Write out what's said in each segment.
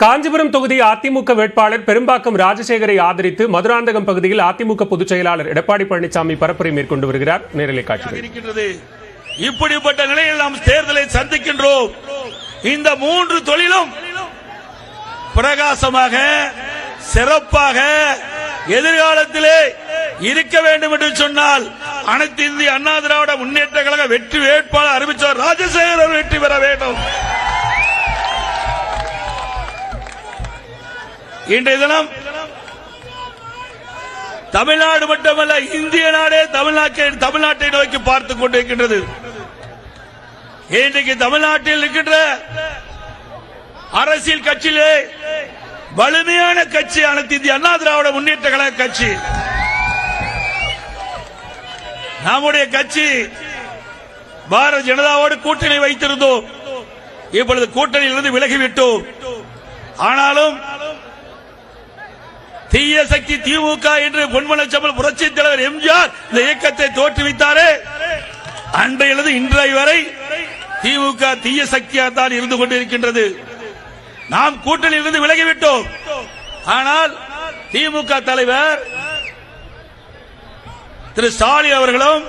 காஞ்சிபுரம் தொகுதி அதிமுக வேட்பாளர் பெரும்பாக்கம் ராஜசேகரை ஆதரித்து மதுராந்தகம் பகுதியில் அதிமுக பொதுச் செயலாளர் எடப்பாடி பழனிசாமி பரப்புரை மேற்கொண்டு வருகிறார். நேரலை காட்சி. இப்படிப்பட்ட நிலையில் நாம் தேர்தலை சந்திக்கின்றோம். இந்த மூன்று தொழிலும் பிரகாசமாக சிறப்பாக எதிர்காலத்திலே இருக்க வேண்டும் என்று சொன்னால் அனைத்து இந்திய அண்ணா திராவிட முன்னேற்ற கழக வெற்றி வேட்பாளர் அறிவித்தார் ராஜசேகர் வெற்றி பெற வேண்டும். இன்றைய தினம் தமிழ்நாடு மட்டுமல்ல இந்திய நாடே தமிழ்நாட்டை நோக்கி பார்த்துக் கொண்டிருக்கின்றது. இன்றைக்கு தமிழ்நாட்டில் இருக்கின்ற அரசியல் கட்சியிலே வலிமையான கட்சி அனைத்து இந்திய அண்ணா திராவிட முன்னேற்ற கழக கட்சி. நம்முடைய கட்சி பாரதிய ஜனதாவோடு கூட்டணி வைத்திருந்தோம். இப்பொழுது கூட்டணியிலிருந்து விலகிவிட்டோம். ஆனாலும் தீய சக்தி திமுக என்று பொன்மனச்சம்பல் புரட்சி தலைவர் எம்ஜிஆர் இந்த இயக்கத்தை தோற்றுவித்தாரே, அன்றையிலிருந்து இன்றைய வரை திமுக தீய சக்தியாகத்தான் இருந்து கொண்டிருக்கின்றது. நாம் கூட்டணியிலிருந்து விலகிவிட்டோம். ஆனால் திமுக தலைவர் திரு ஸ்டாலின் அவர்களும்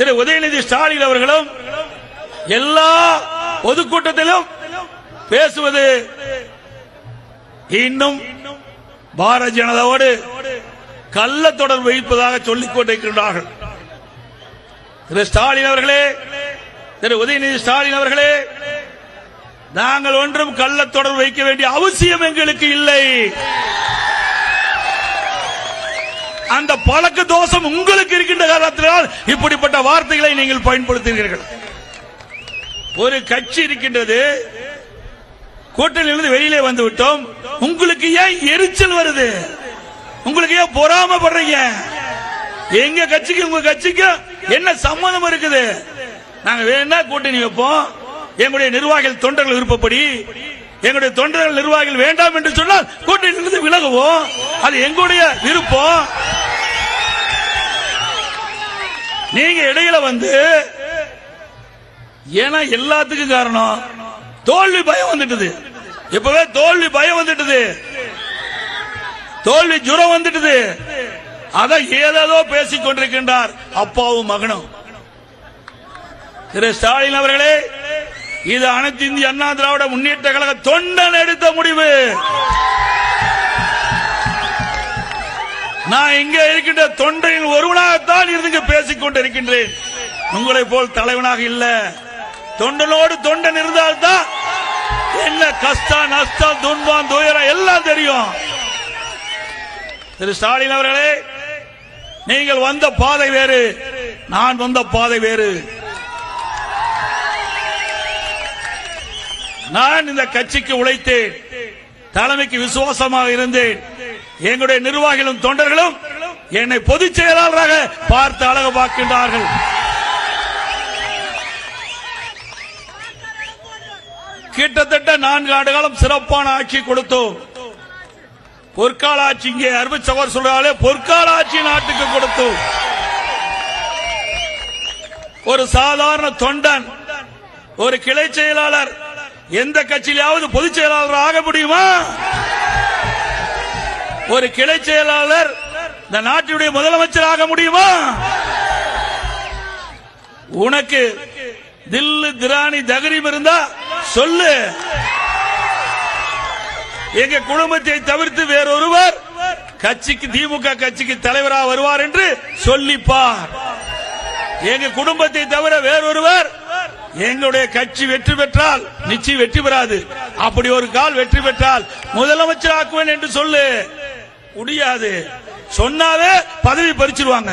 திரு உதயநிதி ஸ்டாலின் அவர்களும் எல்லா பொதுக்கூட்டத்திலும் பேசுவது இன்னும் பாரதிய ஜனதாவோடு கள்ள தொடர்பு வைப்பதாக சொல்லிக் கொண்டிருக்கின்றார்கள். திரு ஸ்டாலின் அவர்களே, திரு உதயநிதி ஸ்டாலின் அவர்களே, நாங்கள் ஒன்றும் கள்ள தொடர்பு வைக்க வேண்டிய அவசியம் எங்களுக்கு இல்லை. அந்த பழக்க தோஷம் உங்களுக்கு இருக்கின்ற காரணத்தினால் இப்படிப்பட்ட வார்த்தைகளை நீங்கள் பயன்படுத்துகிறீர்கள். ஒரு கட்சி இருக்கின்றது, கூட்டணியிலிருந்து வெளியிலே வந்து விட்டோம். உங்களுக்கு ஏன் எரிச்சல் வருது? உங்களுக்கு ஏன் பொறாமப்படுறீங்க? எங்க கட்சிக்கு உங்க கட்சிக்கு என்ன சம்மதம் இருக்குது? நாங்க வேணா கூட்டணி வைப்போம். எங்களுடைய நிர்வாகிகள் தொண்டர்கள் விருப்பப்படி, எங்களுடைய தொண்டர்கள் நிர்வாகிகள் வேண்டாம் என்று சொன்னால் கூட்டணியிலிருந்து விலகுவோம். அது எங்களுடைய விருப்பம். நீங்க இடையில வந்து ஏன்னா எல்லாத்துக்கும் காரணம் தோல்வி பயம் வந்துட்டது. இப்பவே தோல்வி பயம் வந்துட்டது, தோல்வி ஜுரம் வந்துட்டது. அத ஏதோ பேசிக் கொண்டிருக்கின்றார் அப்பாவும் மகனும். திரு ஸ்டாலின் அவர்களே, இது அனைத்து இந்திய அண்ணா திராவிட முன்னேற்ற கழக தொண்டன் எடுத்த முடிவு. நான் இங்க இருக்கின்ற தொண்டையின் ஒருவனாகத்தான் இருந்து பேசிக் கொண்டிருக்கின்றேன். உங்களை போல் தலைவனாக இல்ல. தொண்டனோடு தொண்டன் இருந்தால்தான் என்ன கஷ்டம் நஷ்டம் துன்பம் துயரம் எல்லாம் தெரியும். திரு ஸ்டாலின் அவர்களே, நீங்கள் வந்த பாதை வேறு, நான் வந்த பாதை வேறு. நான் இந்த கட்சிக்கு உழைத்தேன், தலைமைக்கு விசுவாசமாக இருந்தேன். எங்களுடைய நிர்வாகிகளும் தொண்டர்களும் என்னை பொதுச் செயலாளராக பார்த்து அழகு பார்க்கின்றார்கள். கிட்டத்தட்ட 4 ஆண்டு காலம் சிறப்பான ஆட்சி கொடுத்தோம். பொற்கால ஆட்சி, இங்கே அருமை சகோதரர் சொல்றாலே பொற்கால ஆட்சி நாட்டுக்கு கொடுத்தோம். ஒரு சாதாரண தொண்டன், ஒரு கிளை செயலாளர் எந்த கட்சியிலாவது பொதுச் செயலாளர் ஆக முடியுமா? ஒரு கிளை செயலாளர் இந்த நாட்டினுடைய முதலமைச்சர் ஆக முடியுமா? உனக்கு தில்லு திராணி தகரிம் இருந்தா சொல்லு. எங்க குடும்பத்தை தவிர்த்து வேறொருவர் கட்சிக்கு, திமுக கட்சிக்கு தலைவராக வருவார் என்று சொல்லிப்பார். எங்க குடும்பத்தை தவிர வேறொருவர் எங்களுடைய கட்சி வெற்றி பெற்றால் நிச்சயம் வெற்றி பெறாது. அப்படி ஒரு கால் வெற்றி பெற்றால் முதலமைச்சர் ஆக்குவேன் என்று சொல்லு. முடியாது. சொன்னாவே பதவி பறிச்சிருவாங்க.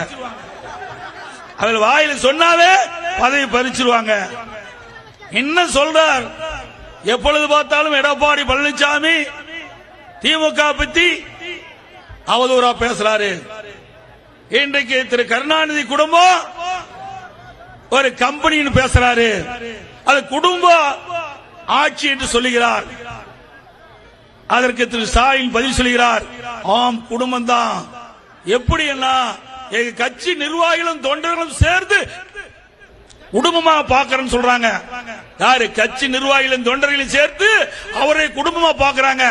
அவள் வாயில் சொன்னாவே பதவி பறிச்சிருவாங்க. என்ன சொல்றார்? எப்பொழுது பார்த்தாலும் எடப்பாடி பழனிசாமி திமுக பத்தி அவதூறா பேசுறாரு. இன்றைக்கு திரு கருணாநிதி குடும்பம் ஒரு கம்பெனின்னு பேசுறாரு. அது குடும்ப ஆட்சி என்று சொல்லுகிறார். அதற்கு திரு ஸ்டாலின் பதில் சொல்கிறார், ஆம் குடும்பம் தான். எப்படி என்ன? எங்க கட்சி நிர்வாகிகளும் தொண்டர்களும் சேர்ந்து குடும்பமா பாக்குறேன்னு சொல்றாங்க. யாரு? கட்சி நிர்வாகிகளின் தொண்டர்களையும் சேர்த்து அவரை குடும்பமா பாக்குறாங்க.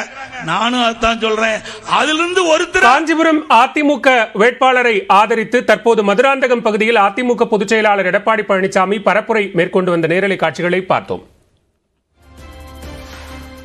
நானும் அதான் சொல்றேன். அதிலிருந்து ஒருத்தர் காஞ்சிபுரம் அதிமுக வேட்பாளரை ஆதரித்து தற்போது மதுராந்தகம் பகுதியில் அதிமுக பொதுச் செயலாளர் எடப்பாடி பழனிசாமி பரப்புரை மேற்கொண்டு வந்த நேரலை காட்சிகளை பார்த்தோம்.